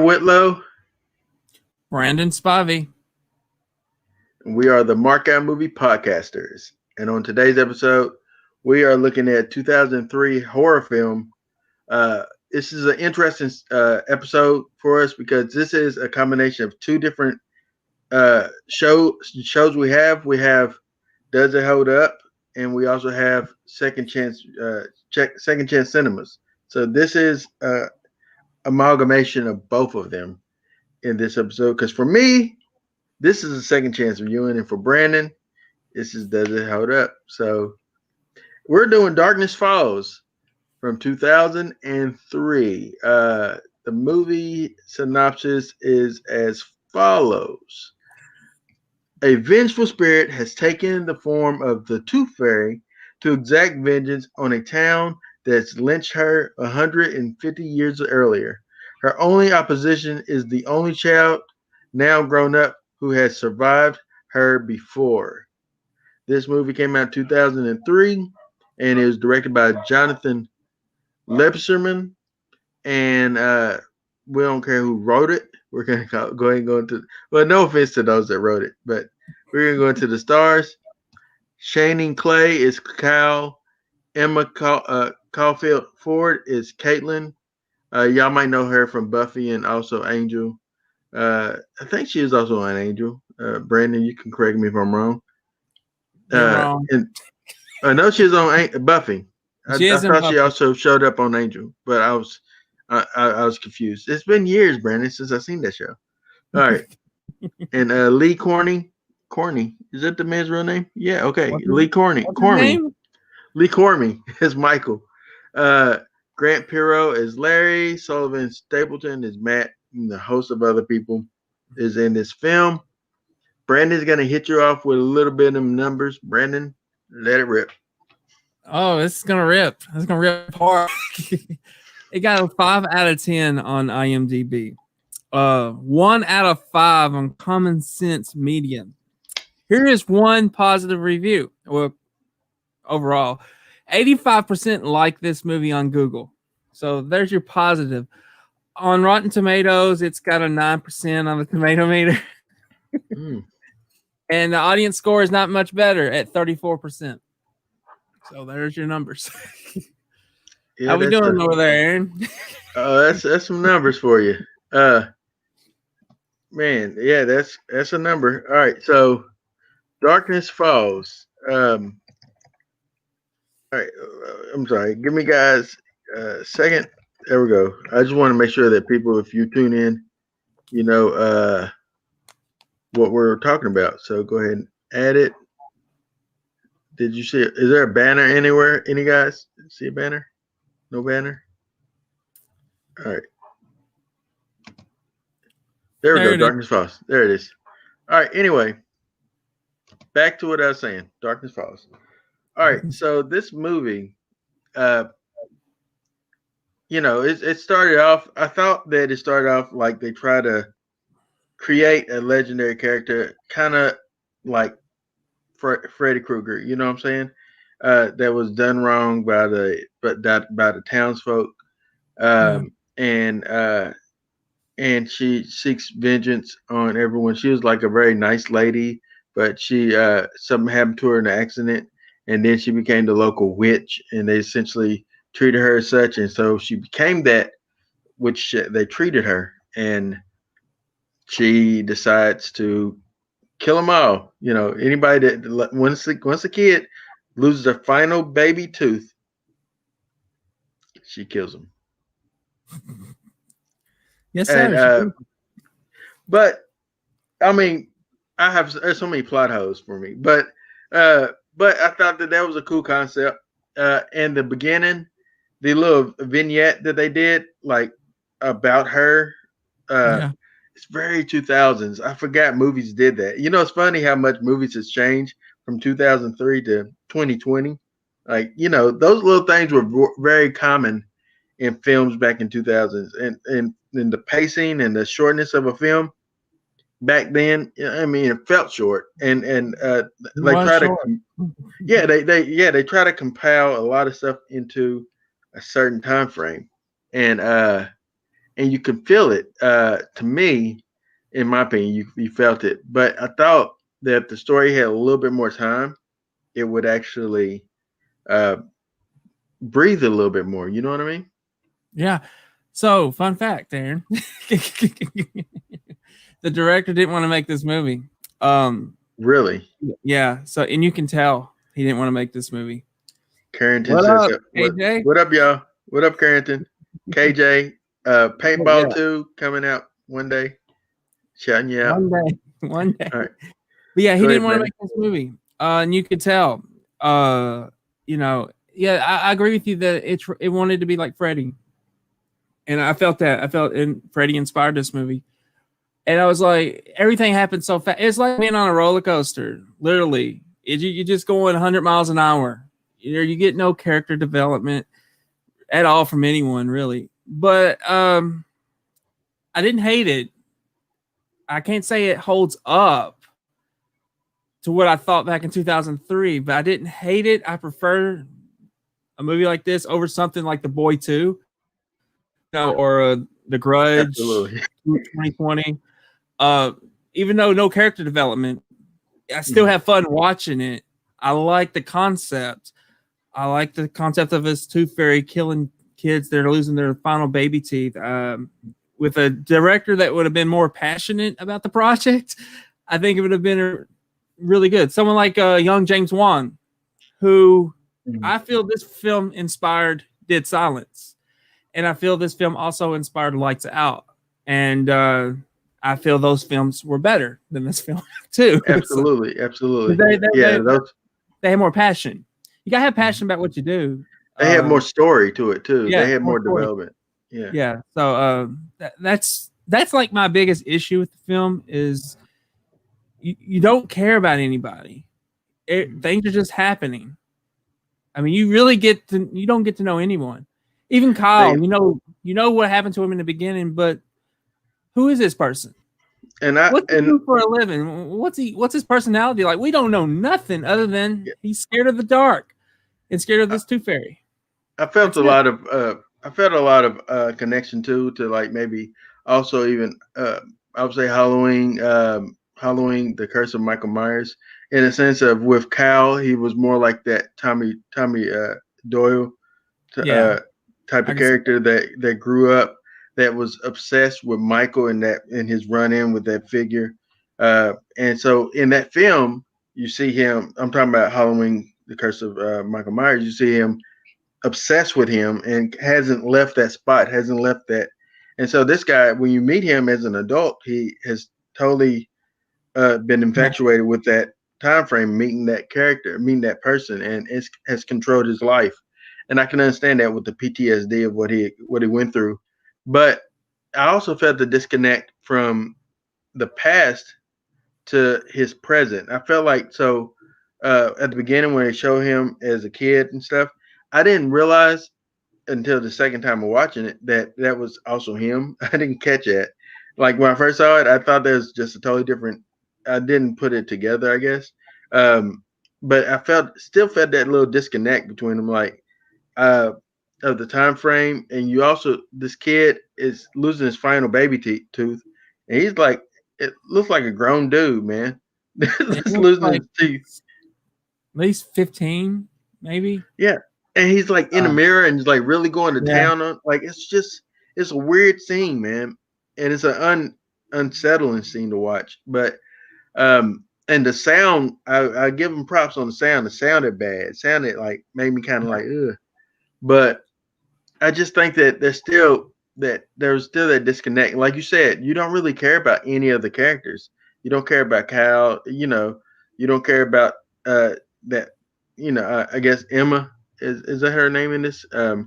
Whitlow. Brandon Spivey. We are the Markout Movie Podcasters. And on today's episode, we are looking at 2003 horror film. This is an interesting episode for us because this is a combination of two different shows we have. We have Does It Hold Up? And we also have Second Chance Cinemas. So this is amalgamation of both of them in this episode. Because for me, this is a second chance viewing, and for Brandon, this is Does It Hold Up? So we're doing Darkness Falls from 2003. The movie synopsis is as follows. A vengeful spirit has taken the form of the Tooth Fairy to exact vengeance on a town that's lynched her 150 years earlier. Her only opposition is the only child, now grown up, who has survived her before. This movie came out in 2003, and it was directed by Jonathan Lebserman, and we don't care who wrote it. We're going to go ahead and go into, well, no offense to those that wrote it, but we're going to go into the stars. Shannon Clay is Kyle. Emma Caulfield Ford is Caitlin. Y'all might know her from Buffy and also Angel. I think she is also an Angel. Brandon, you can correct me if I'm wrong. You're wrong. And I know she's on Buffy. I thought Buffy. she also showed up on Angel, but I was confused. It's been years, Brandon, since I've seen that show. All right. And Lee Corny, is that the man's real name? Yeah, okay. Lee Corny. Lee Cormy is Michael. Grant Pirro is Larry. Sullivan Stapleton is Matt. And the host of other people is in this film. Brandon's going to hit you off with a little bit of numbers. Brandon, let it rip. Oh, it's going to rip. It's going to rip hard. It got a 5 out of 10 on IMDb. 1 out of 5 on Common Sense Medium. Here is one positive review. Well, overall, 85% like this movie on Google. So there's your positive. On Rotten Tomatoes, it's got a 9% on the tomato meter. And the audience score is not much better at 34%. So there's your numbers. Yeah, how we doing over there, Aaron? That's some numbers for you. Man, yeah, that's a number. All right, so Darkness Falls. All right, I'm sorry. Give me guys a second. There we go. I just want to make sure that people, if you tune in, you know what we're talking about. So go ahead and add it. Did you see it? Is there a banner anywhere? Any guys see a banner? No banner? All right. There we go. Darkness Falls. There it is. All right. Anyway, back to what I was saying. Darkness Falls. All right. So this movie, you know, it started off. I thought that it started off like they try to create a legendary character, kind of like Freddy Krueger. You know what I'm saying? That was done wrong by the townsfolk, and she seeks vengeance on everyone. She was like a very nice lady, but she something happened to her in an accident, and then she became the local witch, and they essentially treated her as such, and so she became that which they treated her, and she decides to kill them all. You know, anybody that once a kid loses their final baby tooth, she kills them. Yes, sir. But I mean, there's so many plot holes for me. But I thought that was a cool concept. In the beginning, the little vignette that they did, like about her, it's very 2000s. I forgot movies did that. You know, it's funny how much movies has changed from 2003 to 2020. Like, you know, those little things were very common in films back in 2000s, and the pacing and the shortness of a film back then, I mean, it felt short, and they try to compile a lot of stuff into a certain time frame, and and you could feel it. To me, in my opinion, you felt it. But I thought that if the story had a little bit more time, it would actually uh, breathe a little bit more. You know what I mean? Yeah. So, fun fact, Aaron. The director didn't want to make this movie. Really? Yeah. So, and you can tell he didn't want to make this movie. Carrington What says, up, KJ? what up, y'all? What up, Carrington? KJ, Paintball Yeah. 2 coming out one day. Shouting you out. One day. One day. All right. But yeah, he Go didn't ahead, want to Brandon. make this movie. And you could tell. You know, yeah, I agree with you that it wanted to be like Freddy. And I felt that. I felt Freddy inspired this movie. And I was like, everything happened so fast. It's like being on a roller coaster, literally. You're just going 100 miles an hour. You get no character development at all from anyone, really. But I didn't hate it. I can't say it holds up to what I thought back in 2003, but I didn't hate it. I prefer a movie like this over something like The Boy 2, or The Grudge, Absolutely. 2020. Even though no character development, I still have fun watching it. I like the concept. I like the concept of this tooth fairy killing kids that are losing their final baby teeth. With a director that would have been more passionate about the project, I think it would have been really good. Someone like young James Wan, who I feel this film inspired Dead Silence. And I feel this film also inspired Lights Out. And I feel those films were better than this film too. Absolutely, absolutely. They have more passion. You gotta have passion about what you do. They have more story to it too. Yeah, they have more story. development. Yeah. Yeah. So that's like my biggest issue with the film is you don't care about anybody. Things are just happening. I mean, you don't get to know anyone. Even Kyle, you know what happened to him in the beginning, but who is this person? And what's he do for a living? What's his personality like? We don't know nothing other than he's scared of the dark and scared of this tooth fairy. I felt a lot of connection to like maybe also even I would say Halloween, the Curse of Michael Myers, in a sense of with Kyle, he was more like that Tommy Doyle type of character that grew up, that was obsessed with Michael and his run in with that figure. And so in that film, you see him. I'm talking about Halloween, the Curse of Michael Myers. You see him obsessed with him and hasn't left that spot, hasn't left that. And so this guy, when you meet him as an adult, he has totally been infatuated with that time frame, meeting that character, meeting that person, and it has controlled his life. And I can understand that with the PTSD of what he went through. But I also felt the disconnect from the past to his present. I felt like at the beginning when they show him as a kid and stuff, I didn't realize until the second time of watching it that was also him. I didn't catch it. Like when I first saw it, I thought that was just a totally different. I didn't put it together, I guess. But I still felt that little disconnect between them, like of the time frame. And this kid is losing his final baby tooth, and he's like, it looks like a grown dude, man. Losing his teeth. At least 15, maybe. Yeah. And he's like in the mirror and he's like really going to town on, like, it's a weird scene, man. And it's an unsettling scene to watch. But and the sound, I give him props on the sound. It sounded bad. It sounded like, made me kind of like, ugh. But I just think that there's still that disconnect. Like you said, you don't really care about any of the characters. You don't care about Kyle, you don't care about that, I guess Emma. Is that her name in this? Her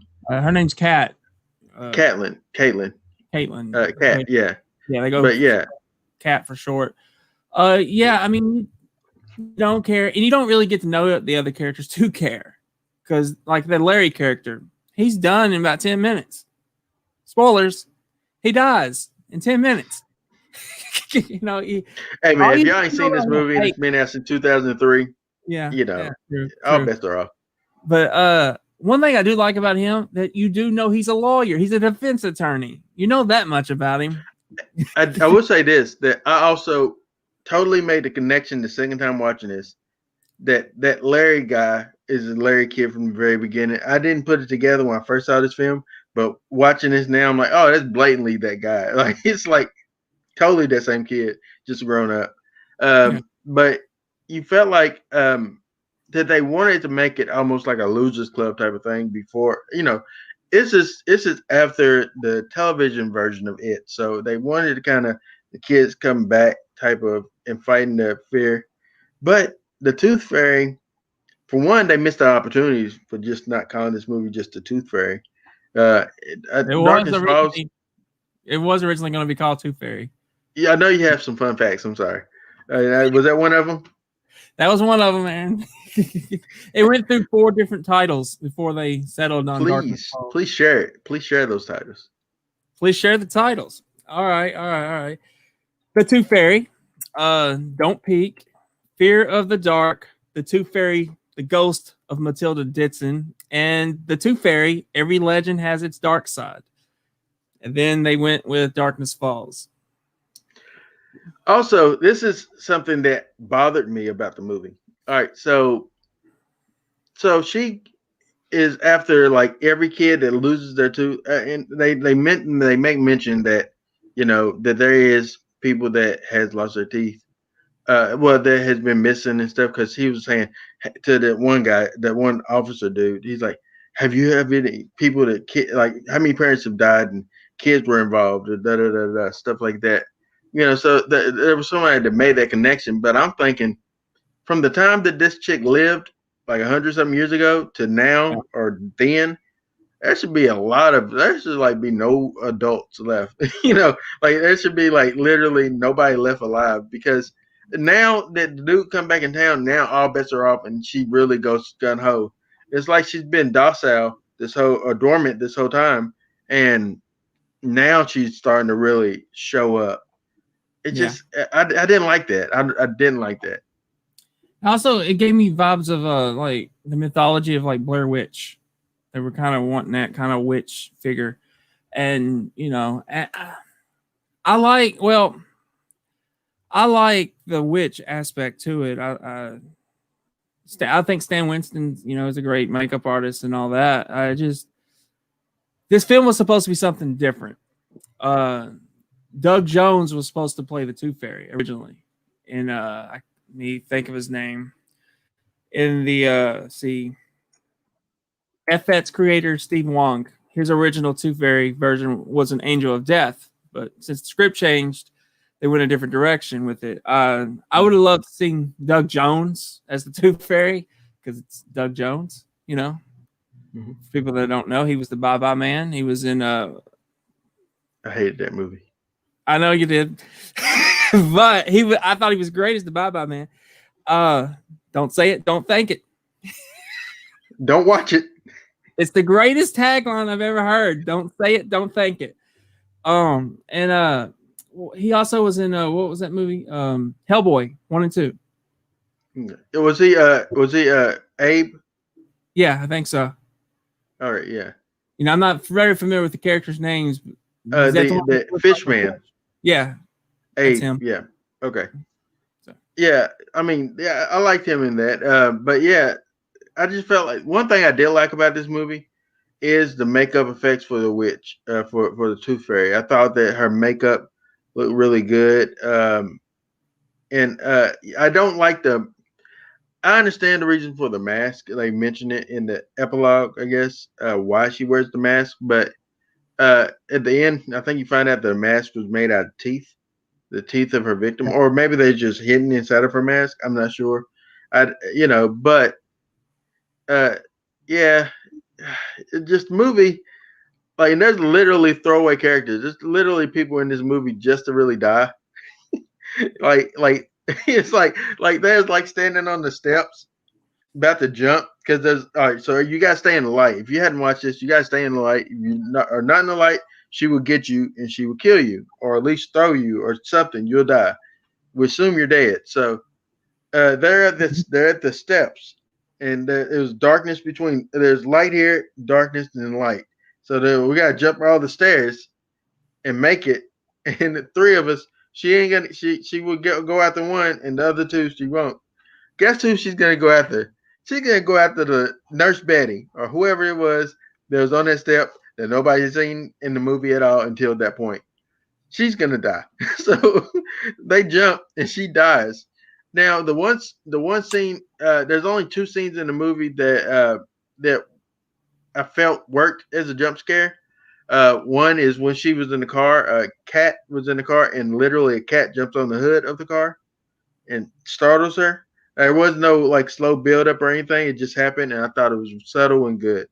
name's Kat. Caitlin. Caitlin. Kat. Yeah. Yeah, they go. But yeah, Kat for short. Yeah. I mean, you don't care, and you don't really get to know the other characters to care, because like the Larry character, he's done in about 10 minutes. Spoilers. He dies in 10 minutes. hey man, if y'all ain't seen this movie and it's been out since 2003, yeah, all bets are off. But one thing I do like about him that you do know he's a lawyer. He's a defense attorney. You know that much about him. I will say this, that I also totally made the connection the second time watching this, that Larry guy is a Larry kid from the very beginning. I didn't put it together when I first saw this film, but watching this now, I'm like, oh, that's blatantly that guy. Like it's like totally that same kid, just grown up. Yeah. But you felt like that they wanted to make it almost like a losers club type of thing before, it's just after the television version of it. So they wanted to kind of the kids come back type of and fighting the fear. But the Tooth Fairy, for one, they missed the opportunities for just not calling this movie just the Tooth Fairy. It was Darkness Falls. originally it was originally going to be called Tooth Fairy. Yeah, I know you have some fun facts. I'm sorry. Was that one of them? That was one of them, man. It went through 4 different titles before they settled on Darkness Falls. Please share it. Please share those titles. Please share the titles. All right. The Tooth Fairy, Don't Peek, Fear of the Dark, The Tooth Fairy, The Ghost of Matilda Ditson, and The Tooth Fairy, Every Legend Has Its Dark Side. And then they went with Darkness Falls. Also, this is something that bothered me about the movie. All right, so she is after like every kid that loses their tooth, and they make mention that that there is people that has lost their teeth, well, that has been missing and stuff. Because he was saying to that one guy, that one officer dude, he's like, "Have you had any people that like how many parents have died and kids were involved, or da da da da stuff like that?" So there was somebody that made that connection. But I'm thinking, from the time that this chick lived, like 100-something years ago, to now or then, there should be there should like be no adults left. Like there should be like literally nobody left alive, because now that the dude come back in town, now all bets are off and she really goes gun ho. It's like she's been docile or dormant this whole time, and now she's starting to really show up. I didn't like that. I didn't like that. Also, it gave me vibes of like the mythology of like Blair Witch. They were kind of wanting that kind of witch figure, and I like the witch aspect to it. I think Stan Winston, is a great makeup artist and all that. This film was supposed to be something different. Doug Jones was supposed to play the Tooth Fairy originally, and let me think of his name. In the FX creator Steve Wong, his original Tooth Fairy version was an Angel of Death, but since the script changed, they went a different direction with it. I would have loved to see Doug Jones as the Tooth Fairy, because it's Doug Jones. Mm-hmm. For people that don't know, he was the Bye Bye Man. He was in I hated that movie. I know you did, but I thought he was great as the Bye Bye Man. Don't say it, don't think it. Don't watch it. It's the greatest tagline I've ever heard. Don't say it, don't think it. And he also was in what was that movie? Hellboy 1 and 2. Was he Abe? Yeah, I think so. All right, yeah. I'm not very familiar with the characters' names. The Fishman. Yeah. Abe. Him. Yeah. Okay. So. Yeah, I mean, yeah, I liked him in that. But yeah, I just felt like one thing I did like about this movie is the makeup effects for the witch, for the Tooth Fairy. I thought that her makeup looked really good. And I don't like I understand the reason for the mask. They mentioned it in the epilogue, I guess, why she wears the mask. But at the end, I think you find out the mask was made out of teeth, the teeth of her victim, or maybe they just hidden inside of her mask. I'm not sure. But yeah, just movie. Like, there's literally throwaway characters. There's literally people in this movie just to really die. like it's like there's like standing on the steps about to jump, because there's all right. So you guys stay in the light. If you hadn't watched this, you guys stay in the light. If you are not in the light, she will get you and she will kill you, or at least throw you or something. You'll die. We assume you're dead. So they're at the steps, and it was darkness between. There's light here, darkness, and light. So then we gotta jump all the stairs and make it. And the three of us, she ain't gonna. She would go after one, and the other two she won't. Guess who she's gonna go after? She's gonna go after the nurse Betty or whoever it was that was on that step that nobody's seen in the movie at all until that point. She's gonna die. So they jump and she dies. Now the one scene, there's only two scenes in the movie that I felt worked as a jump scare. One is when she was in the car, a cat was in the car, and literally a cat jumps on the hood of the car and startles her. There was no like slow build up or anything. It just happened, and I thought it was subtle and good.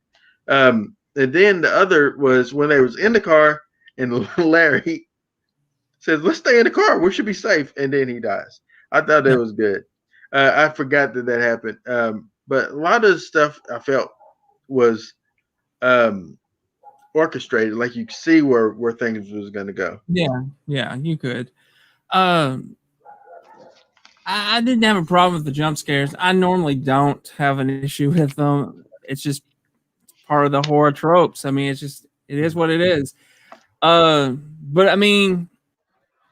And then the other was when they was in the car, and Larry says, "Let's stay in the car. We should be safe." And then he dies. I thought that was good. I forgot that happened. But a lot of the stuff I felt was um, orchestrated. Like you could see where things was going to go. Yeah, you could. Um, I didn't have a problem with the jump scares. I normally don't have an issue with them. It's just part of the horror tropes. I mean, it is what it is. But I mean,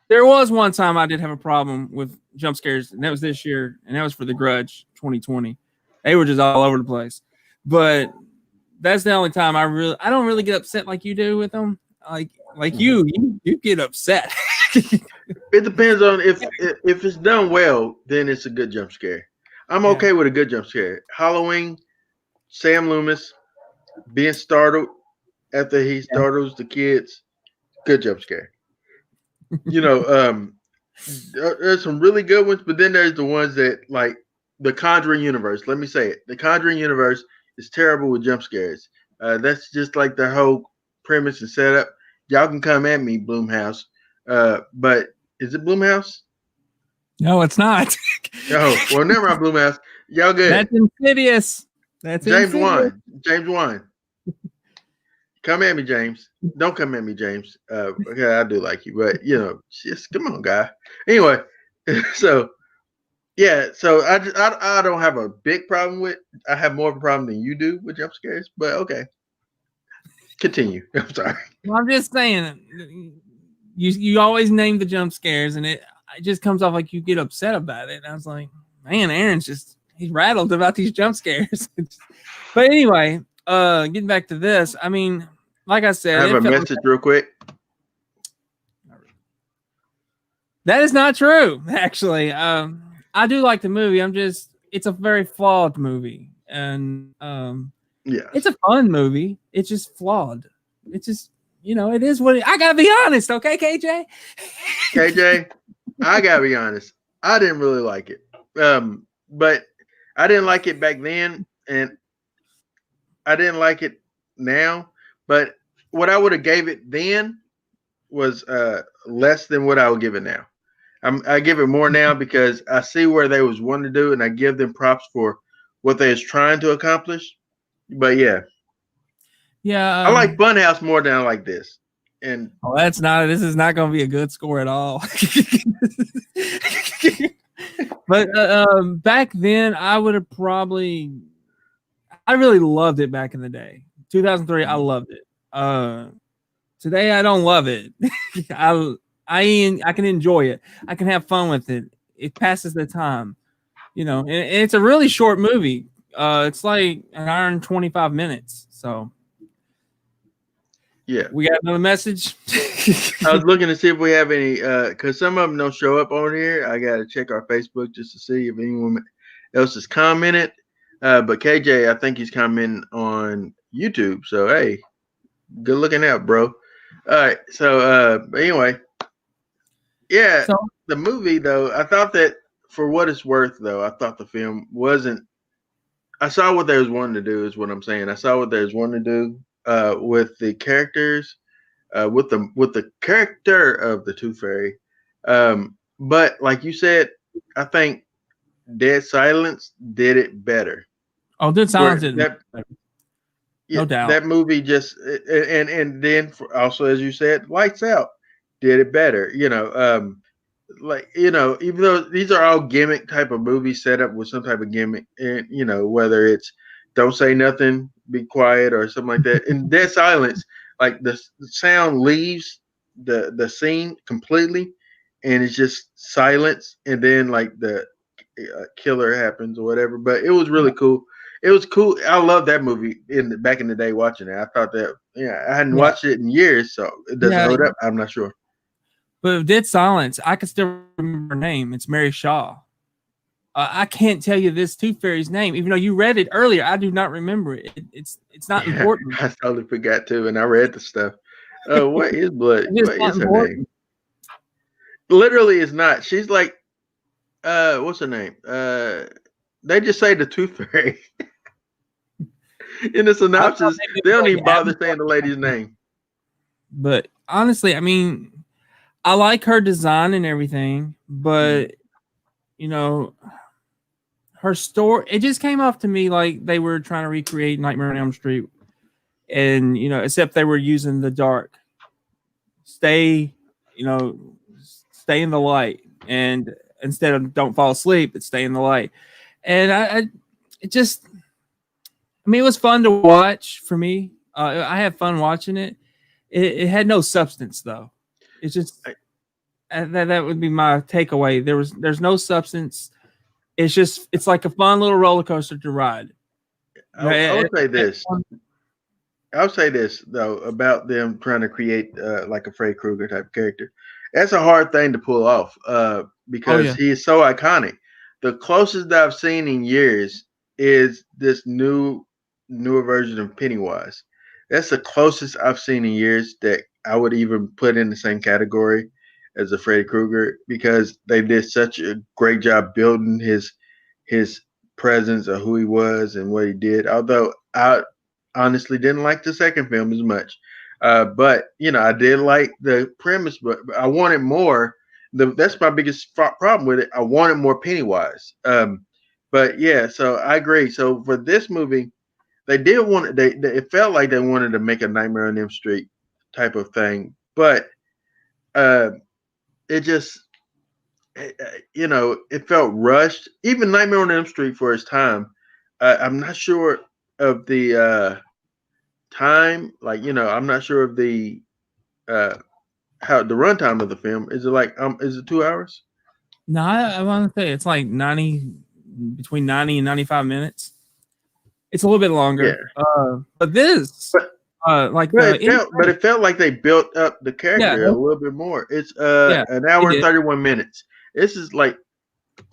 there was one time I did have a problem with jump scares, and that was this year, and that was for The Grudge 2020. They were just all over the place. But that's the only time I don't really get upset like you do with them. Like you get upset. It depends on if it's done well, then it's a good jump scare. I'm okay with a good jump scare. Halloween, Sam Loomis being startled after he startles the kids, good jump scare. There's some really good ones, but then there's the ones that like the Conjuring universe. Let me say it: the Conjuring universe is terrible with jump scares. That's just like their whole premise and setup. Y'all can come at me, Bloomhouse. But is it Bloomhouse? No, it's not. Oh, well, never mind, Bloomhouse. Y'all good. That's Insidious. That's James Insidious. Wan. James Wan. Come at me, James. Don't come at me, James. Okay, I do like you, but just come on, guy. Anyway, so yeah, so I don't have a big problem with. I have more of a problem than you do with jump scares, but okay. Continue. I'm sorry. Well, I'm just saying, you always name the jump scares, and it just comes off like you get upset about it. And I was like, man, Aaron's he's rattled about these jump scares. But anyway, getting back to this, I mean, like I said, I have a message real quick. That is not true, actually. I do like the movie. It's a very flawed movie, and it's a fun movie. It's just flawed. It's just, it is what I gotta be honest, okay, KJ? KJ, I gotta be honest. I didn't really like it. But I didn't like it back then, and I didn't like it now. But what I would have gave it then was less than what I would give it now. I give it more now because I see where they was wanting to do, and I give them props for what they was trying to accomplish. But yeah, I like Funhouse more than I like this. And this is not going to be a good score at all. But back then, I would have I really loved it back in the day. 2003, I loved it. Today, I don't love it. I can enjoy it. I can have fun with it. It passes the time, and it's a really short movie. It's like an hour and 25 minutes. So, yeah, we got another message. I was looking to see if we have any, because some of them don't show up on here. I got to check our Facebook just to see if anyone else has commented. But KJ, I think he's commenting on YouTube. So, hey, good looking out, bro. All right. So, anyway. Yeah, the movie, though, I thought that for what it's worth, though, I thought the film wasn't. I saw what they was wanting to do, is what I'm saying. I saw what they was wanting to do with the characters, with the character of the Tooth Fairy. But like you said, I think Dead Silence did it better. Oh, Dead Silence did it better. No doubt. That movie just and then also, as you said, Lights Out did it better. like even though these are all gimmick type of movies set up with some type of gimmick, and whether it's don't say nothing, be quiet, or something like that. In Dead Silence, like the sound leaves the scene completely, and it's just silence, and then like the killer happens or whatever. But it was really cool. It was cool. I love that movie back in the day watching it. I thought that I hadn't Yeah, watched it in years, so it doesn't yeah. hold up. I'm not sure. But Dead Silence, I can still remember her name. It's Mary Shaw. I can't tell you this Tooth Fairy's name, even though you read it earlier. I do not remember it. It's not Yeah, important. I totally forgot too, and I read the stuff. What is blood? It's just What not is her name? important. Literally, is not. She's like, what's her name? They just say the Tooth Fairy in the I thought synopsis. maybe They don't like even bother Abigail saying the or lady's something. name. But honestly, I mean, I like her design and everything, Mm. but you know, her story, it just came off to me like they were trying to recreate Nightmare on Elm Street, and except they were using the dark. Stay, you know, stay in the light, and instead of don't fall asleep, it's stay in the light. And it just, I mean, it was fun to watch for me. I had fun watching it. It had no substance though. It's just I, that would be my takeaway. There's no substance. It's like a fun little roller coaster to ride. I, I would say this. I'll say this though about them trying to create like a Freddy Krueger type character. That's a hard thing to pull off Oh because yeah, he is so iconic. The closest that I've seen in years is this newer version of Pennywise. That's the closest I've seen in years that I would even put in the same category as a Freddy Krueger because they did such a great job building his presence of who he was and what he did. Although I honestly didn't like the second film as much. But I did like the premise, but I wanted more. That's my biggest problem with it. I wanted more Pennywise. But yeah, so I agree. So for this movie, they did want it felt like they wanted to make a Nightmare on Elm Street type of thing, but uh, it just it felt rushed. Even Nightmare on Elm Street for its time, I'm not sure of the time. Like I'm not sure of the uh how the runtime of the film is. It like is it 2 hours? no, I want to say it's like 90, between 90 and 95 minutes. It's a little bit Yeah, longer. But this, but like but the it end felt but credits, it felt like they built up the yeah, character a little bit more. It's yeah, an they hour and did. 31 minutes. This is like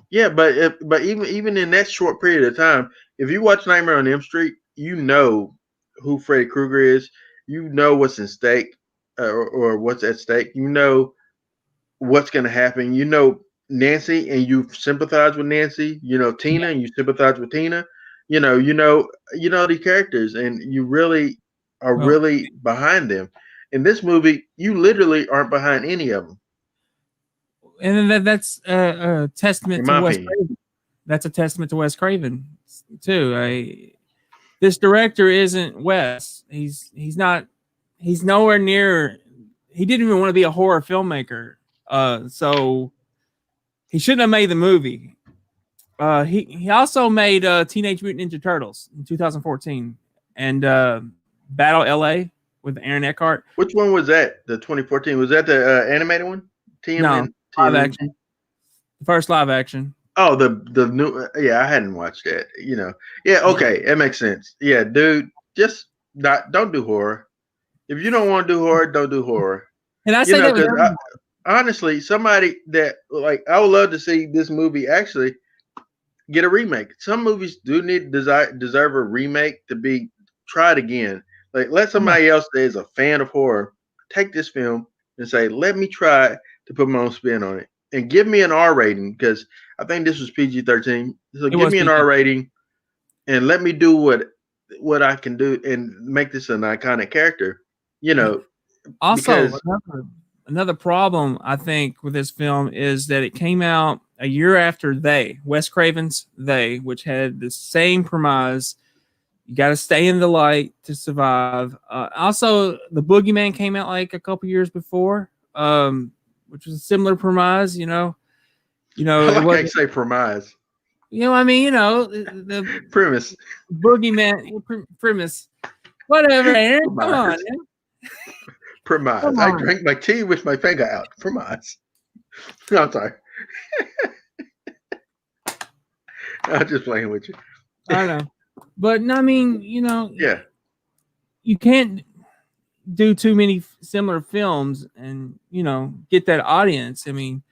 yeah, but even in that short period of time, if you watch Nightmare on Elm Street, you know who Freddy Krueger is. You know what's in stake or what's at stake. You know what's going to happen. You know Nancy, and you sympathize with Nancy. You know Yeah. Tina, and you sympathize with Tina. You know these characters, and you really are Well, really behind them. In this movie, you literally aren't behind any of them, and then that's a in testament to my Wes opinion. Craven. That's a testament to Wes Craven too. This director isn't Wes. He's not. He's nowhere near. He didn't even want to be a horror filmmaker. So he shouldn't have made the movie. He also made Teenage Mutant Ninja Turtles in 2014 and Battle LA with Aaron Eckhart. Which one was that? The 2014 was that the animated one? No, live action. TMNT. The first live action. Oh, the new yeah, I hadn't watched that. Yeah, Yeah. okay, that makes sense. Yeah, dude, just not don't do horror. If you don't want to do horror, don't do horror. And I say that with Because everyone. honestly, somebody that like I would love to see this movie actually get a remake. Some movies do deserve a remake to be tried again. Like let Yeah. somebody else that is a fan of horror take this film and say, "Let me try to put my own spin on it and give me an R rating." Because I think this was PG-13. So It give was me an PG. R rating and let me do what I can do and make this an iconic character. You Yeah. know, Also, because another problem I think with this film is that it came out a year after Wes Craven's They, which had the same premise. You got to stay in the light to survive. Also, the Boogeyman came out like a couple years before. which was a similar premise. I like how you It say premise. I mean, the Premise. boogeyman premise. Whatever, Aaron. Come on, Premise. man. Premise. Come I on. drank my tea with my finger out. Premise. No, I'm sorry. I'm just playing with you. I know. But I mean, Yeah. you can't do too many similar films and get that audience. I mean,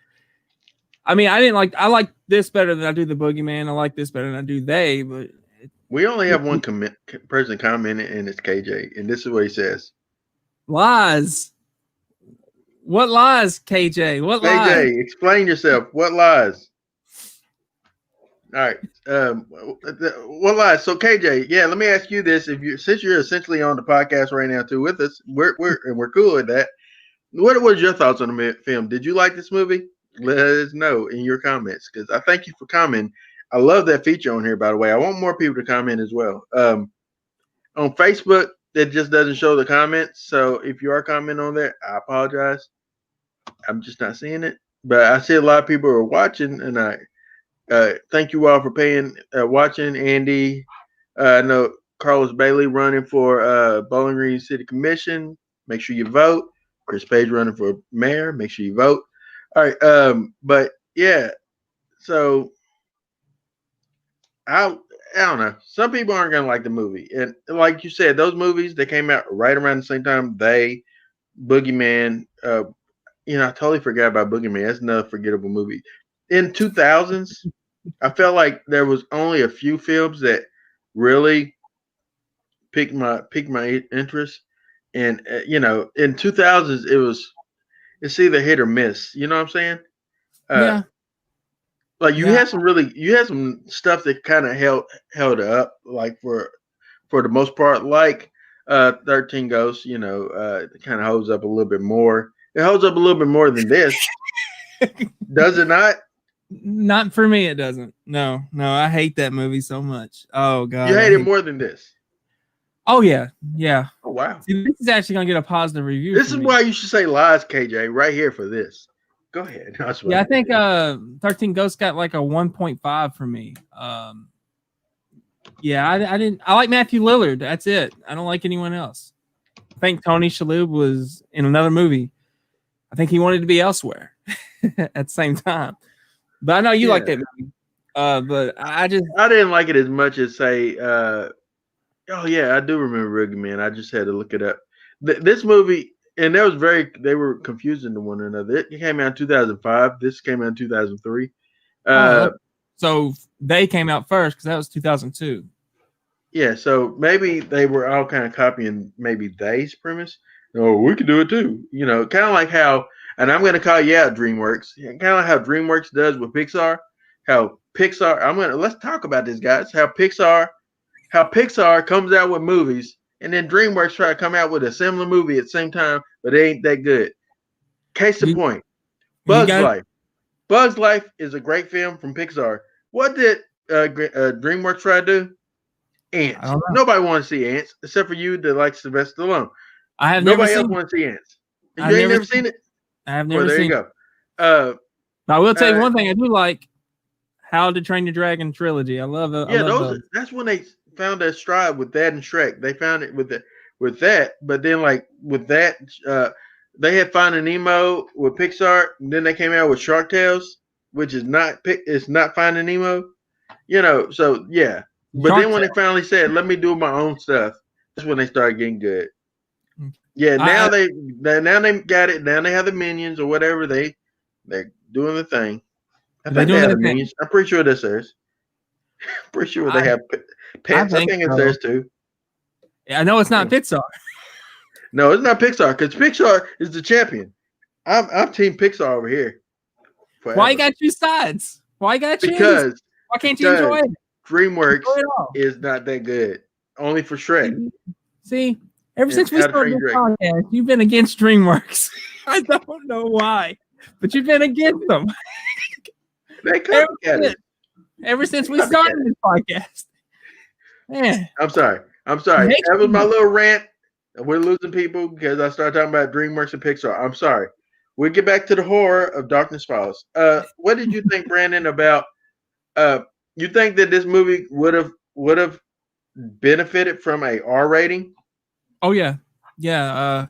I like this better than I do the Boogeyman. I like this better than I do They, but We only have one person commenting, and it's KJ. And this is what he says. lies. What lies, KJ? What lies? KJ, explain yourself. What lies? All right. What lies? So KJ, yeah, let me ask you this: since you're essentially on the podcast right now too with us, we're cool with that. What was your thoughts on the film? Did you like this movie? Let us know in your comments, because I thank you for commenting. I love that feature on here, by the way. I want more people to comment as well. On Facebook, it just doesn't show the comments. So if you are commenting on there, I apologize. I'm just not seeing it. But I see a lot of people are watching, and I thank you all for watching. Andy, I know Carlos Bailey running for Bowling Green City Commission. Make sure you vote. Chris Page running for mayor. Make sure you vote. All right. But yeah, so I don't know. Some people aren't gonna like the movie, and like you said, those movies they came out right around the same time. Boogeyman. I totally forgot about Boogeyman. That's another forgettable movie. In 2000s, I felt like there was only a few films that really piqued my interest, and in 2000s it's either hit or miss. You know what I'm saying? Yeah. Like you had some stuff that kind of held up, like for the most part, like 13 Ghosts. It kind of holds up a little bit more. It holds up a little bit more than this. Does it not? Not for me, it doesn't. No, I hate that movie so much. Oh god, You hate it more than this. Oh yeah. Oh wow. See, this is actually gonna get a positive review. This is why you should say lies, KJ, right here for this. Go ahead. Yeah, I think 13 Ghosts got like a 1.5 for me. Yeah, I didn't. I like Matthew Lillard. That's it. I don't like anyone else. I think Tony Shalhoub was in another movie. I think he wanted to be elsewhere at the same time. But I know you like that movie. But I didn't like it as much as say. Oh yeah, I do remember Boogeyman. I just had to look it up. This movie, and they were confusing to one another. It came out in 2005. This came out in 2003. So they came out first because that was 2002. Yeah, so maybe they were all kind of copying maybe They's premise. Oh, we could do it too. Kind of like how, and I'm going to call you out, DreamWorks. Kind of like how DreamWorks does with Pixar. Let's talk about this, guys. How Pixar comes out with movies, and then DreamWorks try to come out with a similar movie at the same time, but it ain't that good. Case in point, Bugs Life. Bugs Life is a great film from Pixar. What did DreamWorks try to do? Ants. Nobody wants to see Ants except for you that like Sylvester Stallone. I have Nobody else wants to see Ants. You ain't never seen it? I have never seen it. There you go. I will tell you one thing I do like. How to Train Your Dragon trilogy. I love it. Yeah, those. That's when they found their stride with that and Shrek. They found it with that, but then like with that, they had Finding Nemo with Pixar, and then they came out with Shark Tales, which is not Finding Nemo. So yeah. But then when they finally said, "Let me do my own stuff," that's when they started getting good. Yeah, now they got it. Now they have the Minions or whatever. They're doing the thing. I think they have the Minions. I'm pretty sure that's theirs. Pretty sure they have pets. I think it's theirs too. Yeah, I know it's not Pixar. No, it's not Pixar because Pixar is the champion. I'm Team Pixar over here. Forever. Why you got two sides? Why can't you enjoy it? DreamWorks is not that good. Only for Shrek. See, ever since we started this podcast, you've been against DreamWorks. I don't know why, but you've been against them. They come at it. Ever since we started this podcast. Man. I'm sorry. That was my little rant. We're losing people because I started talking about DreamWorks and Pixar. I'm sorry. we'll get back to the horror of Darkness Falls. What did you think, Brandon, about uh you think that this movie would have benefited from a R rating? Oh yeah, yeah.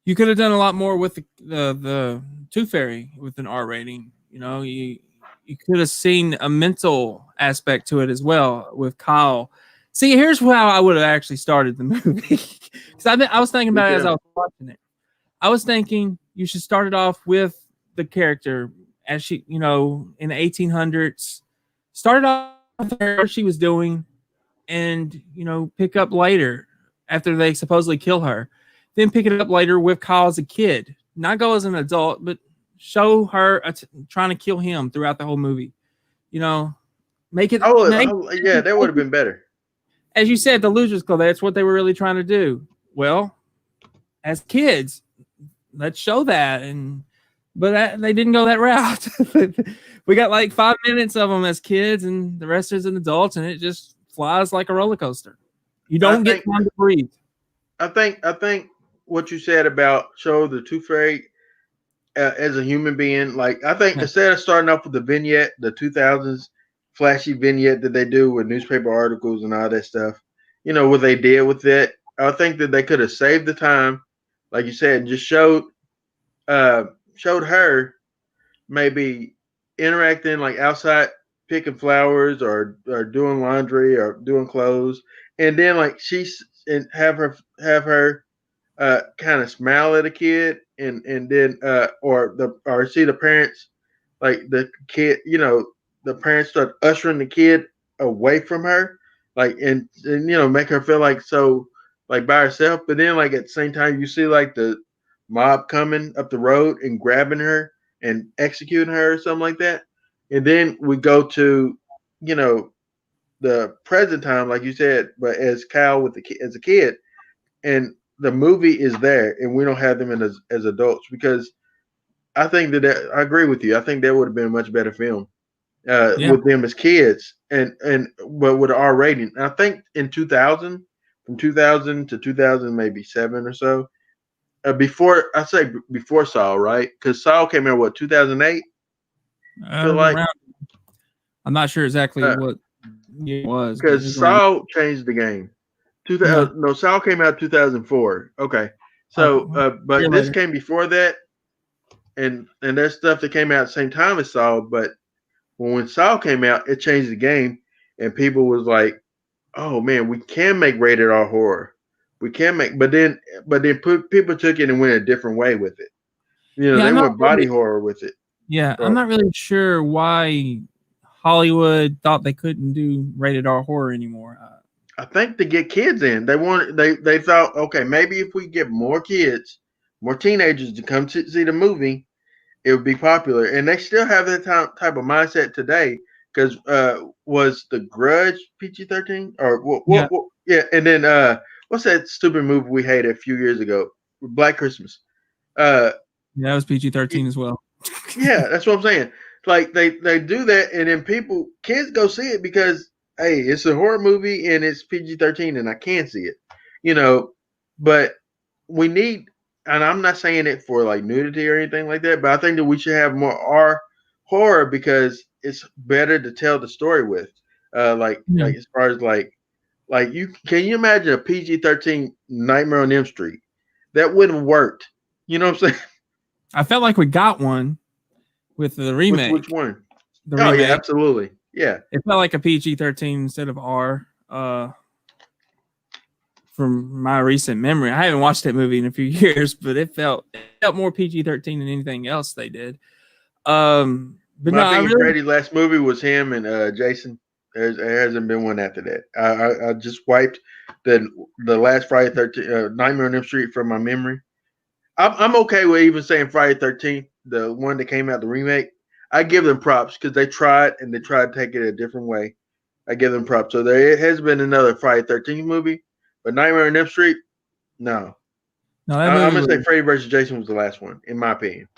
You could have done a lot more with the Tooth Fairy with an R rating. You know, you could have seen a mental aspect to it as well with Kyle. See, here's how I would have actually started the movie because I was thinking about it as I was watching it. I was thinking you should start it off with the character as she, you know, in the 1800s. Start it off with her, what she was doing, and you know, pick up later after they supposedly kill her. Then pick it up later with Kyle as a kid, not go as an adult, but show her trying to kill him throughout the whole movie. You know, Yeah, that would have been better. As you said, the Losers Club. That's what they were really trying to do. Well, as kids, let's show that, but they didn't go that route. We got like 5 minutes of them as kids, and the rest is an adults, and it just flies like a roller coaster. You don't get time to breathe. I think what you said about show the Tooth Fairy as a human being, like I think instead of starting off with the vignette, the 2000s flashy vignette that they do with newspaper articles and all that stuff, you know what they did with it. I think that they could have saved the time, like you said, and just showed her maybe interacting like outside picking flowers or doing laundry or doing clothes, and then like and have her kind of smile at a kid, and then or see the parents, like the kid, you know, the parents start ushering the kid away from her, like and you know make her feel like so like by herself, but then like at the same time you see like the mob coming up the road and grabbing her and executing her or something like that, and then we go to, you know, the present time like you said, but as Kyle with as a kid, and the movie is there, and we don't have them as adults, because I think that I agree with you. I think that would have been a much better film with them as kids, and but with an R rating. And I think in 2000, from 2000 to 2000 maybe 7 or so, before I say before Saw, right? Because Saw came out what 2008. Feel like I'm not sure exactly what it was because Saw changed the game. No, Saw came out 2004. Okay, so but this came before that, and there's stuff that came out at the same time as Saw. But when Saw came out, it changed the game, and people was like, "Oh man, we can make rated R horror. We can make," but then people took it and went a different way with it. You know, they went body horror with it. Yeah, so, I'm not really sure why Hollywood thought they couldn't do rated R horror anymore. I think to get kids in, they thought, okay, maybe if we get more kids, more teenagers to come to see the movie, it would be popular. And they still have that type of mindset today, because was The Grudge PG-13 or what? Yeah, and then what's that stupid movie we hated a few years ago, Black Christmas? That was PG-13 as well. Yeah, that's what I'm saying. Like they do that, and then kids go see it because, hey, it's a horror movie and it's PG-13 and I can see it, you know. But we need, and I'm not saying it for like nudity or anything like that, but I think that we should have more R horror because it's better to tell the story with. Like as far as like can you imagine a PG-13 Nightmare on Elm Street? That wouldn't have worked. You know what I'm saying? I felt like we got one with the remake. Which one? The remake. Yeah, absolutely. Yeah. It felt like a PG-13 instead of R. From my recent memory, I haven't watched that movie in a few years, but it felt more PG-13 than anything else they did. But I think Brady's last movie was him and Jason. There hasn't been one after that. I just wiped the last Friday 13th Nightmare on Elm Street from my memory. I'm okay with even saying Friday 13th, the one that came out, the remake. I give them props because they tried to take it a different way. I give them props. So there has been another Friday 13th movie, but Nightmare on Elm Street, no. I'm gonna say Freddy vs. Jason was the last one, in my opinion.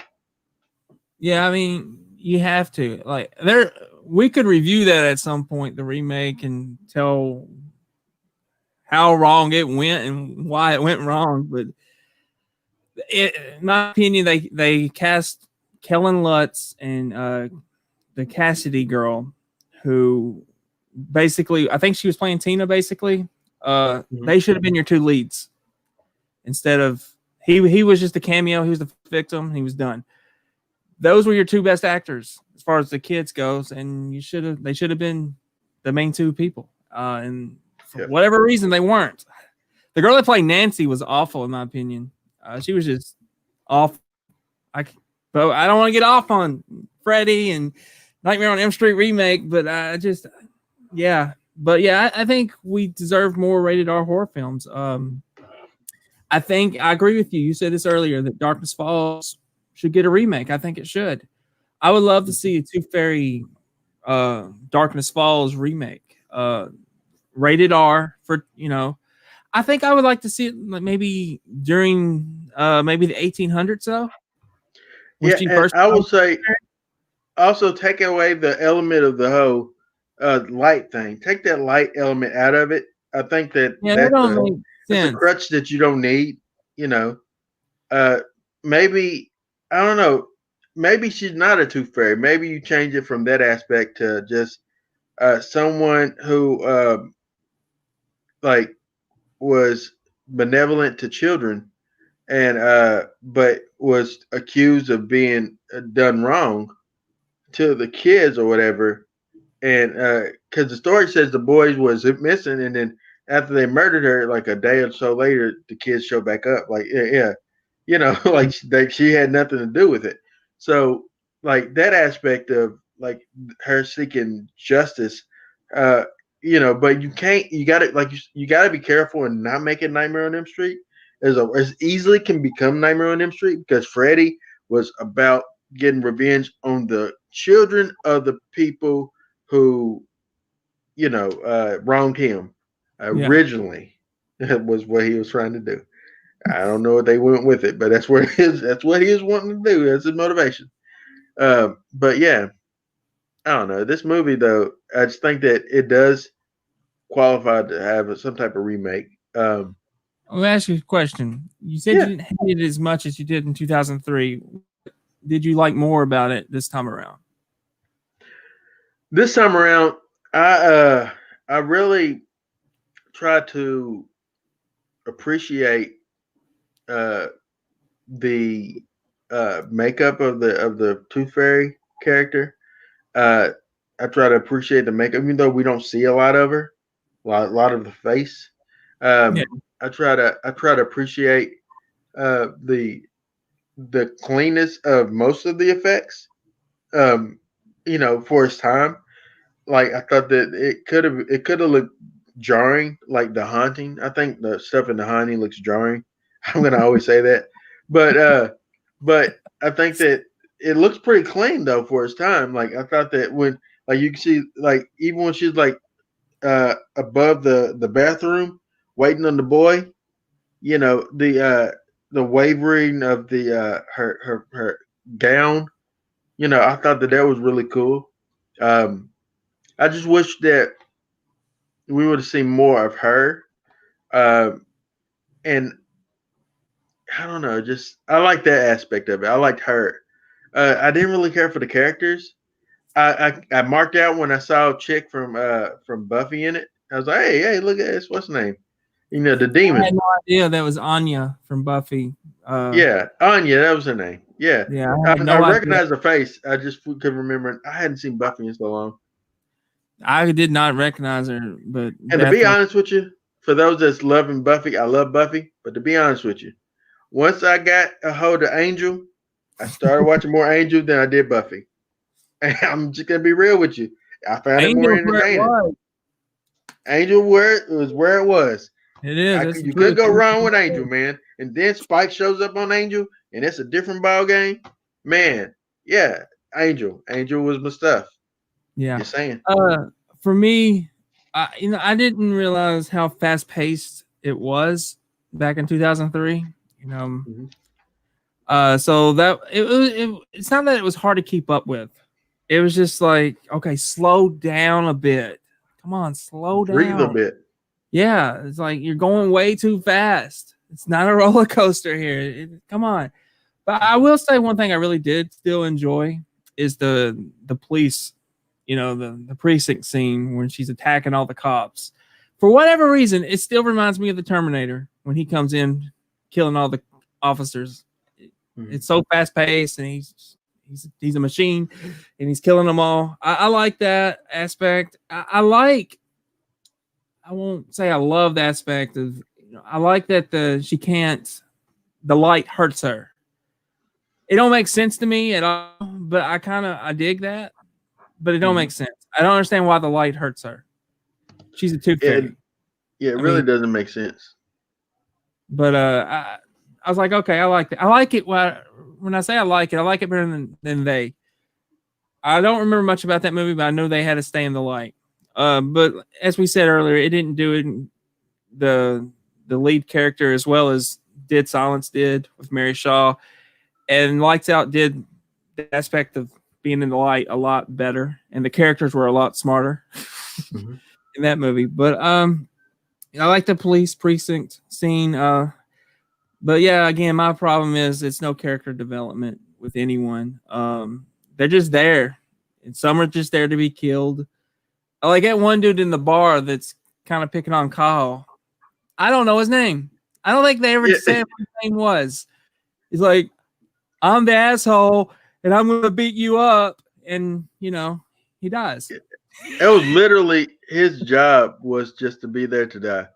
Yeah, I mean, you have to we could review that at some point, the remake, and tell how wrong it went and why it went wrong, but in my opinion, they cast Kellen Lutz and the Cassidy girl, who basically, I think she was playing Tina. Basically, they should have been your two leads instead of he was just a cameo. He was the victim. He was done. Those were your two best actors as far as the kids goes, and they should have been the main two people. And for whatever reason, they weren't. The girl that played Nancy was awful, in my opinion. She was just off. But I don't want to get off on Freddy and Nightmare on Elm Street remake, but I think we deserve more rated R horror films. I think I agree with you. You said this earlier that Darkness Falls should get a remake. I think it should. I would love to see a Tooth Fairy Darkness Falls remake, rated R for, I think I would like to see it maybe during maybe the 1800s though. Yeah, and I will say also take away the element of the whole light thing. Take that light element out of it. I think that's a crutch that you don't need. Maybe I don't know. Maybe she's not a Tooth Fairy. Maybe you change it from that aspect to just someone who was benevolent to children and but was accused of being done wrong to the kids or whatever. And because the story says the boys was missing, and then after they murdered her, like a day or so later, the kids show back up. Like like she had nothing to do with it. So like that aspect of like her seeking justice, but you can't. You got to you got to be careful and not make it Nightmare on Elm Street as easily can become Nightmare on Elm Street, because Freddy was about getting revenge on the children of the people who wronged him originally. Was what he was trying to do. I don't know what they went with it, but that's what he was wanting to do. That's his motivation. But yeah, I don't know. This movie though, I just think that it does qualify to have some type of remake. Let me ask you a question. You said you didn't hate it as much as you did in 2003. Did you like more about it this time around? This time around, I really try to appreciate the makeup of the Tooth Fairy character. I try to appreciate the makeup, even though we don't see a lot of her, a lot of the face. I try to appreciate the cleanness of most of the effects. For its time. Like I thought that it could have looked jarring, like The Haunting. I think the stuff in The Haunting looks jarring. I'm gonna always say that, but I think that it looks pretty clean though for its time. Like I thought that when you can see even when she's above the bathroom waiting on the boy, the wavering of the her gown. I thought that was really cool. I just wish that we would have seen more of her. And I don't know, I like that aspect of it. I liked her. I didn't really care for the characters. I marked out when I saw a chick from Buffy in it. I was like, hey, look at this. What's her name? The demon. I had no idea that was Anya from Buffy. Yeah, Anya, that was her name. Yeah. I recognized her face. I just couldn't remember. I hadn't seen Buffy in so long. I did not recognize her, but to be honest with you, for those that's loving Buffy, I love Buffy. But to be honest with you, once I got a hold of Angel, I started watching more Angel than I did Buffy. And I'm just gonna be real with you. I found it more entertaining. Angel where it was. It is. You couldn't go wrong with Angel, man. And then Spike shows up on Angel, and it's a different ball game. Man, yeah, Angel was my stuff. Yeah, you're saying. For me, I didn't realize how fast paced it was back in 2003. So that it's not that it was hard to keep up with. It was just like, okay, slow down a bit. Come on, slow down. Breathe a bit. Yeah, it's like you're going way too fast. It's not a roller coaster here. Come on. But I will say one thing I really did still enjoy is the police, the precinct scene when she's attacking all the cops. For whatever reason, it still reminds me of the Terminator when he comes in killing all the officers. It's so fast paced, and he's a machine, and he's killing them all. I like that aspect. I won't say I love the aspect of. I like that the light hurts her. It don't make sense to me at all, but I dig that. But it don't make sense. I don't understand why the light hurts her. She's a tooth fairy. Yeah, it really doesn't make sense. But I was like, okay, I like that. I like it. When I say I like it better than they. I don't remember much about that movie, but I know they had to stay in the light. But as we said earlier, it didn't do it. The lead character as well as Dead Silence did with Mary Shaw, and Lights Out did the aspect of being in the light a lot better, and the characters were a lot smarter in that movie. But I like the police precinct scene. But yeah, again, my problem is it's no character development with anyone. They're just there, and some are just there to be killed. I like that one dude in the bar that's kind of picking on Kyle. I don't know his name. I don't think they ever said what his name was. He's like, I'm the asshole, and I'm going to beat you up. And, he dies. It was literally his job was just to be there to die.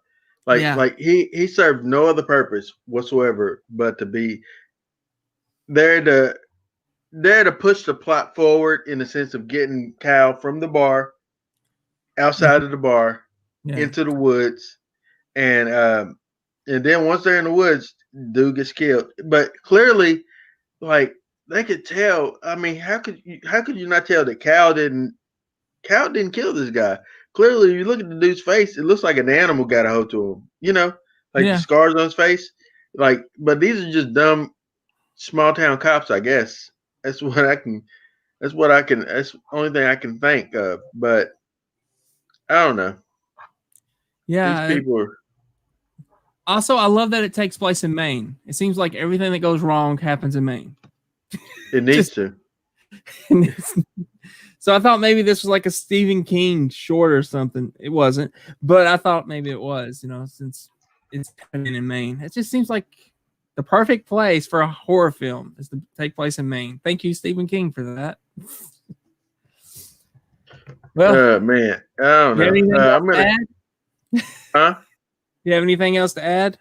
Like he served no other purpose whatsoever but to be there to push the plot forward in the sense of getting Kyle from the bar, outside of the bar, into the woods. And then once they're in the woods, dude gets killed. But clearly, like they could tell. I mean, how could you not tell that Cal didn't kill this guy? Clearly, you look at the dude's face; it looks like an animal got a hold to him. The scars on his face. But these are just dumb small town cops, I guess. That's what I can. That's the only thing I can think of. But I don't know. Yeah, these people are. Also, I love that it takes place in Maine. It seems like everything that goes wrong happens in Maine. It needs to. So I thought maybe this was like a Stephen King short or something. It wasn't, but I thought maybe it was, since it's happening in Maine. It just seems like the perfect place for a horror film is to take place in Maine. Thank you, Stephen King, for that. Well, man, I don't know. I'm gonna. Huh? You have anything else to add?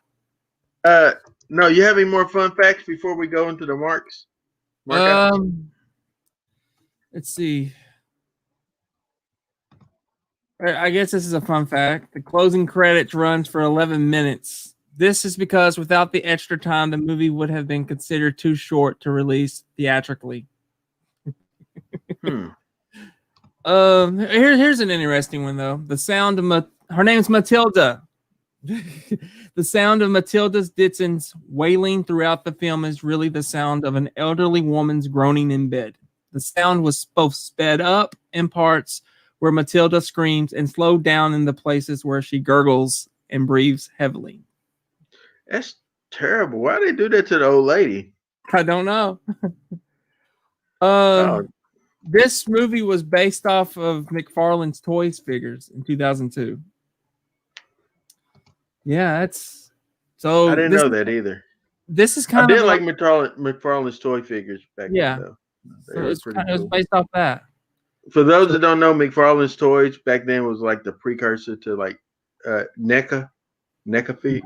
No. You have any more fun facts before we go into the marks? Let's see. I guess this is a fun fact. The closing credits runs for 11 minutes. This is because without the extra time, the movie would have been considered too short to release theatrically. Here's an interesting one though. The sound of her name's Matilda. The sound of Matilda Ditson's wailing throughout the film is really the sound of an elderly woman's groaning in bed. The sound was both sped up in parts where Matilda screams and slowed down in the places where she gurgles and breathes heavily. That's terrible. Why did they do that to the old lady? I don't know. This movie was based off of McFarlane's Toys figures in 2002. Yeah, that's so. I didn't know that either. This is kind of. I did like McFarlane's toy figures back then. Though. So it was based off that. For those that don't know, McFarlane's Toys back then was like the precursor to like NECA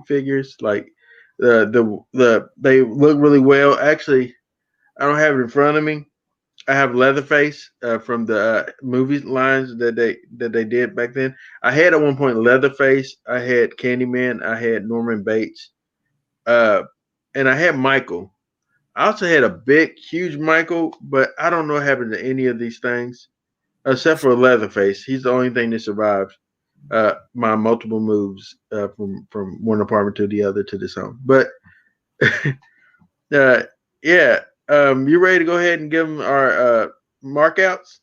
figures. Like they look really well. Actually, I don't have it in front of me. I have Leatherface from the movie lines that they did back then. I had at one point Leatherface. I had Candyman. I had Norman Bates, and I had Michael. I also had a big, huge Michael, but I don't know what happened to any of these things, except for Leatherface. He's the only thing that survived my multiple moves from one apartment to the other to this home. But yeah. You ready to go ahead and give them our markouts?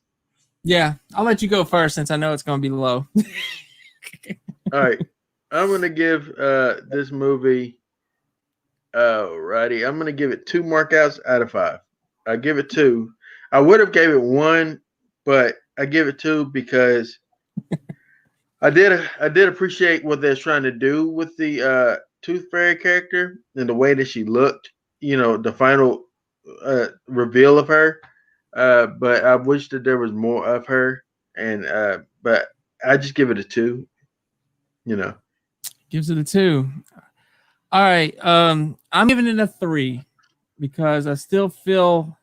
Yeah, I'll let you go first since I know it's going to be low. All right. I'm going to give this movie Alrighty, I'm gonna give it 2 markouts out of 5. I give it 2. I would have gave it 1, but I give it 2 because I did appreciate what they're trying to do with the Tooth Fairy character and the way that she looked. You know, the final reveal of her. But I wish that there was more of her. And but I just give it a 2. You know. Gives it a 2. All right. I'm giving it a 3 because I still feel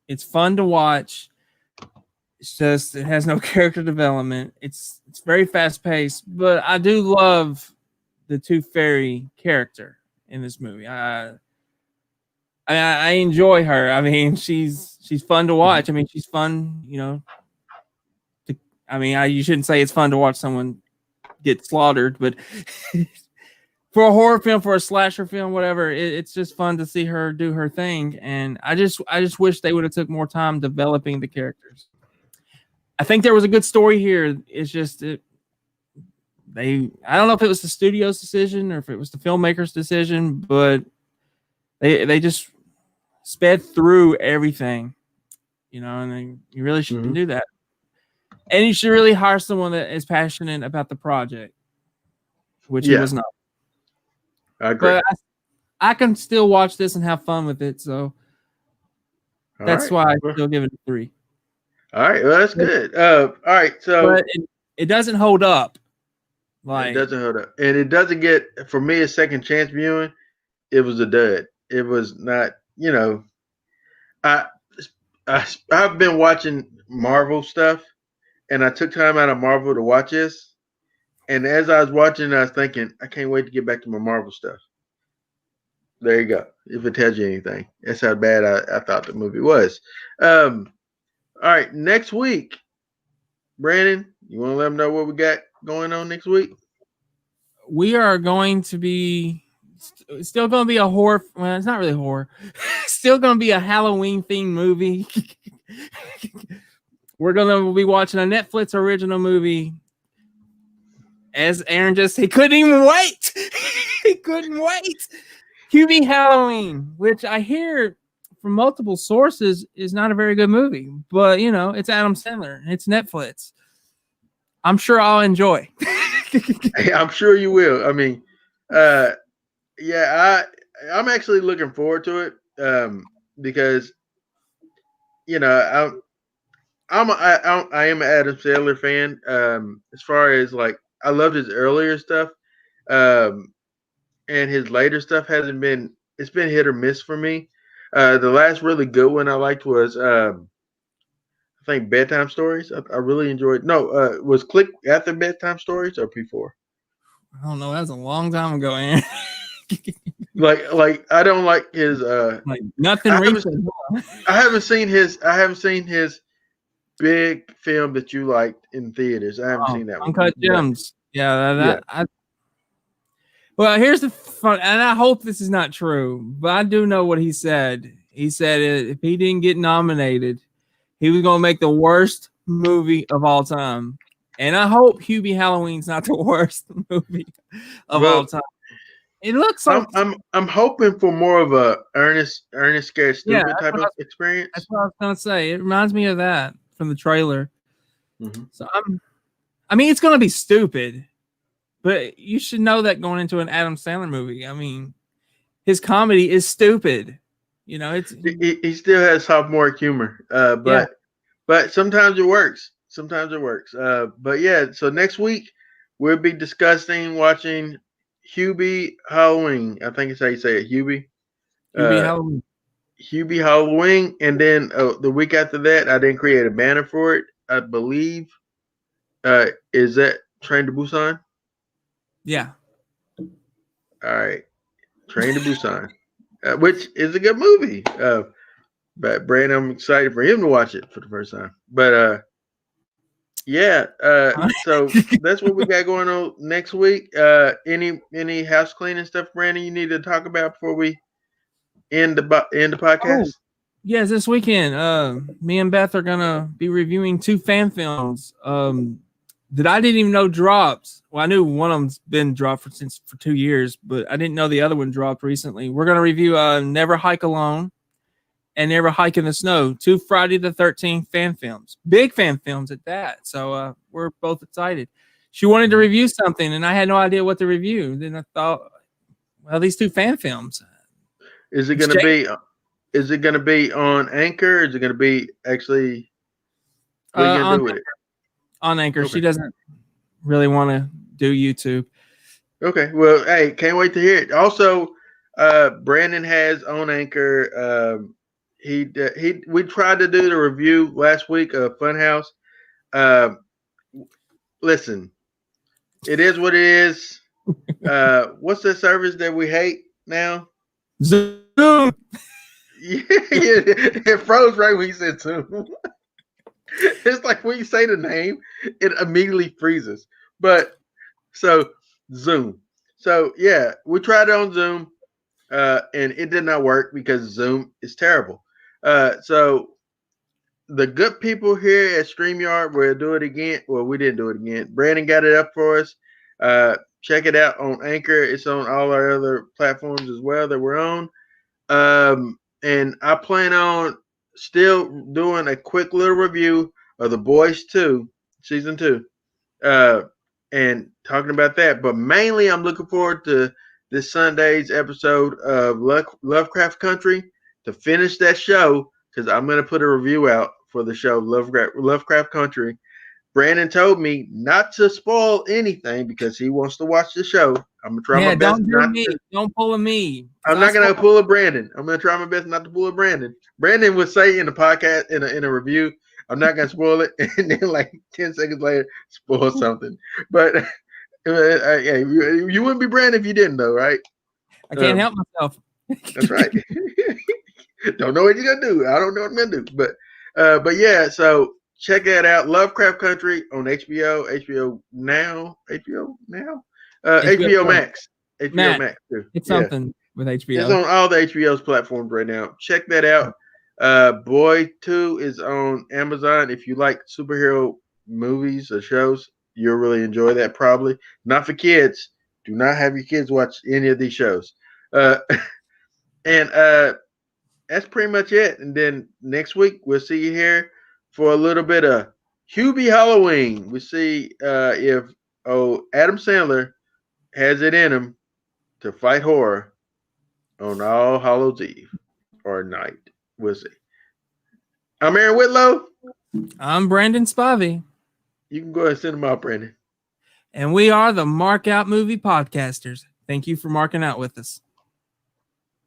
it's fun to watch. It's just it has no character development. It's very fast paced, but I do love the Tooth Fairy character in this movie. I enjoy her. I mean, she's fun to watch. I mean, she's fun. You know, you shouldn't say it's fun to watch someone get slaughtered, but for a horror film, for a slasher film, whatever, it's just fun to see her do her thing. And I just wish they would have took more time developing the characters. I think there was a good story here. It's just I don't know if it was the studio's decision or if it was the filmmaker's decision, but they just sped through everything, you know, and you really shouldn't do that. And you should really hire someone that is passionate about the project, which he was not. I agree. But I can still watch this and have fun with it, so that's why I still give it a 3. All right, well, that's good. All right, so but it doesn't hold up. It doesn't hold up, and it doesn't get, for me, a second chance viewing. It was a dud. It was not, you know. I've been watching Marvel stuff, and I took time out of Marvel to watch this. And as I was watching, I was thinking, I can't wait to get back to my Marvel stuff. There you go. If it tells you anything, that's how bad I thought the movie was. All right, next week, Brandon, you want to let them know what we got going on next week? We are going to be still going to be a horror. Well, it's not really horror. Still going to be a Halloween themed movie. We're going to be watching a Netflix original movie. As Aaron just, he couldn't even wait. He couldn't wait. Hubie Halloween, which I hear from multiple sources is not a very good movie, but you know, it's Adam Sandler. It's Netflix. I'm sure I'll enjoy. I'm sure you will. I mean, yeah, I'm actually looking forward to it because, you know, I am an Adam Sandler fan. As far as like, I loved his earlier stuff, and his later stuff hasn't been. It's been hit or miss for me. The last really good one I liked was I think Bedtime Stories. I really enjoyed. No, was Click After Bedtime Stories or before? I don't know. That was a long time ago, Aaron. like I don't like his like nothing recent. I haven't seen his big film that you liked in theaters. I haven't seen that one. Uncut Gems. Yeah, well, here's the fun, and I hope this is not true, but I do know what he said. He said if he didn't get nominated, he was going to make the worst movie of all time. And I hope Hubie Halloween's not the worst movie of all time. It looks like I'm hoping for more of a Ernest Scared Stupid type of experience. That's what I was going to say. It reminds me of that from the trailer. Mm-hmm. So I mean, it's going to be stupid. But you should know that going into an Adam Sandler movie. I mean, his comedy is stupid. You know, he still has sophomore humor, but sometimes it works. But yeah, so next week we'll be watching Hubie Halloween. I think it's how you say it, Hubie. Halloween. Hubie Halloween, and then the week after that, I didn't create a banner for it. I believe, is that Train to Busan? Yeah. All right. Train to Busan, which is a good movie. But Brandon, I'm excited for him to watch it for the first time. But yeah. So that's what we got going on next week. Any house cleaning stuff, Brandon, you need to talk about before we end the podcast? Oh, yes, this weekend. Me and Beth are gonna be reviewing 2 fan films. that I didn't even know dropped. Well, I knew one of them's been dropped for 2 years, but I didn't know the other one dropped recently. We're gonna review Never Hike Alone and Never Hike in the Snow, 2 Friday the 13th fan films, big fan films at that. So we're both excited. She wanted to review something, and I had no idea what to review. Then I thought, well, these 2 fan films. Is it gonna be? Is it gonna be on Anchor? Is it gonna be actually? What are you gonna do with it? On Anchor. Okay. She doesn't really want to do YouTube. Okay. Well, hey, can't wait to hear it. Also, Brandon has on Anchor. We tried to do the review last week of Funhouse. Listen, it is what it is. What's the service that we hate now? Zoom. Yeah, it froze right when you said Zoom. It's like when you say the name, it immediately freezes. But so Zoom. So yeah, we tried it on Zoom, and it did not work because Zoom is terrible. So the good people here at StreamYard will do it again. Well, we didn't do it again. Brandon got it up for us. Check it out on Anchor. It's on all our other platforms as well that we're on. And I plan on still doing a quick little review of The Boys 2, season 2, and talking about that. But mainly, I'm looking forward to this Sunday's episode of Lovecraft Country to finish that show, because I'm going to put a review out for the show Lovecraft Country. Brandon told me not to spoil anything because he wants to watch the show. I'm gonna try my best. Don't pull a me. I'm not gonna pull a Brandon. I'm gonna try my best not to pull a Brandon. Brandon would say in the podcast in a review, I'm not gonna spoil it, and then like 10 seconds later, spoil something. But yeah, you wouldn't be Brandon if you didn't, though, right? I can't help myself. That's right. Don't know what you're gonna do. I don't know what I'm gonna do, but yeah. So check that out. Lovecraft Country on HBO, HBO Max. HBO Max too. It's something with HBO. It's on all the HBO's platforms right now. Check that out. Boy 2 is on Amazon. If you like superhero movies or shows, you'll really enjoy that probably. Not for kids. Do not have your kids watch any of these shows. And that's pretty much it. And then next week, we'll see you here for a little bit of Hubie Halloween. We see if Adam Sandler has it in him to fight horror on All Hallows Eve or night. We'll see. I'm Aaron Whitlow. I'm Brandon Spivey. You can go ahead and send them out, Brandon. And we are the Markout Movie Podcasters. Thank you for marking out with us.